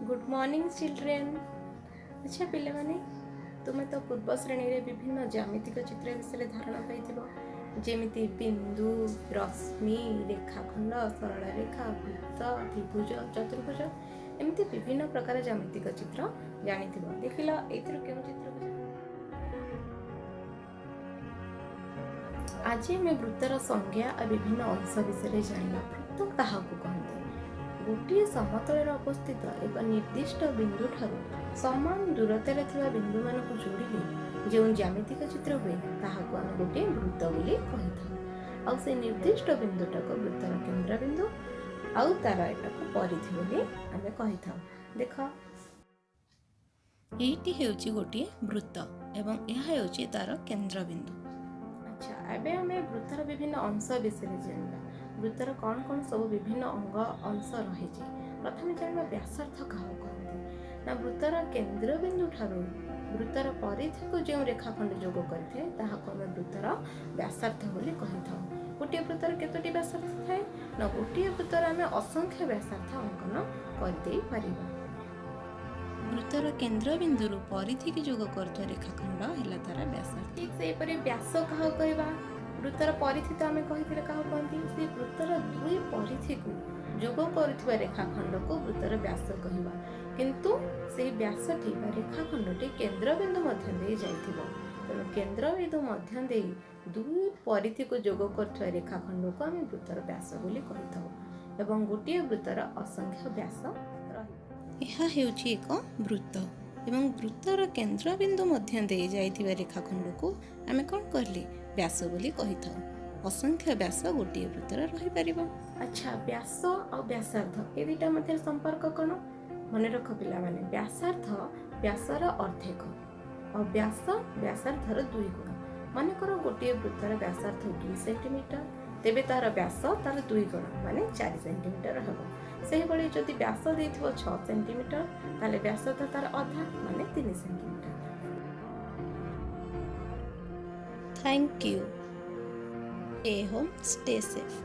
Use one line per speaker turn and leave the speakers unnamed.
Good morning children. अच्छा पिले माने तुम्हें तो पूर्व श्रेणी रे विभिन्न ज्यामितिक चित्र विषय धारणा पाई जेमिति बिंदु, रश्मि, रेखाखंड, सरल रेखा, वृत्त, त्रिभुज, चतुर्भुज एमती विभिन्न प्रकार ज्यामितिक चित्र जानी देखिल एथर क्यों चित्र आज आम वृत्तर संज्ञा और विभिन्न अंश विषय जाना। वृत्त क्या कहते गोटे समतल अवस्थित एक निर्दिष्ट बिंदु ठारू समान दूरतार बिंदु मानक जोड़िले जो ज्यामितिक चित्र हुए ताहाको आम गोटे वृत्त बोली कहि थाउ। आउ से निर्दिष्ट बिंदुटाक वृत्तर केंद्र बिंदु आउ तार एटाक परिधि बोली आमे कहि थाउ। देख एटी हेउची गोटे वृत्त एवं यह हेउची तार केंद्र बिंदु। अच्छा एबे आमे वृत्तर विभिन्न अंश विषय जानबा। वृत्तर कौन कौन सब विभिन्न अंग अंश रही। प्रथम जानवा व्यासार्थ क्या कहते ना वृत्तर केंद्र बिंदु ठारू वृत्तर परिधि को जो रेखाखंड जोग करते आम वृत्तर व्यासार्थ बोली कहि थाउ। गोटे वृत्तर केतोटी व्यासार्थ थाए ना गोटे वृत्तर आम असंख्य व्यासार्थ अंकन करदे परिबा। वृत्तर केंद्र बिंदु परिधि की जोग करथो रेखाखंड हैला तारा व्यासार्थ। ठीक से परे व्यास कहा कहबा। वृत्तर परिधि तो आम कही क्या कहती से वृत्तर दुई परिधि को जोग कर रेखाखंड को वृत्तर व्यास कहवा किंतु से व्यासटी रेखाखंडटी केंद्र बिंदु मध्य दे जाइथिबो। तेणु केंद्र बिंदु मध्य दे दुई परिधि को जोग कर रेखाखंड को आम वृत्तर व्यास बोली कहिथाउ एवं गोटे वृत्तर असंख्य व्यास रही। यह हेउची एक वृत्त एवं वृत्तर केंद्र बिंदु मध्य दे जाइथिबा रेखाखंड को आमे कोन करले व्यास बोली कहि थाउ। असंख्य व्यास गोटे वृत्तर रही परिबो। अच्छा व्यास और व्यासार्ध ए दुटा मध्य संपर्क कोन मने रख पिला माने व्यासार्ध व्यासर अर्धेक और व्यास व्यासार्धर दुई गुण। माने करो गोटे वृत्तर व्यासार्ध 2 सेंटीमीटर तेबे तार व्यास तार दुई गुण माने 4 सेंटीमीटर हबो। सेही बळे जदि व्यास देथिबो 6 सेंटीमीटर ताले व्यास तार आधा माने 3 centimetre. Thank you. Stay home, stay safe.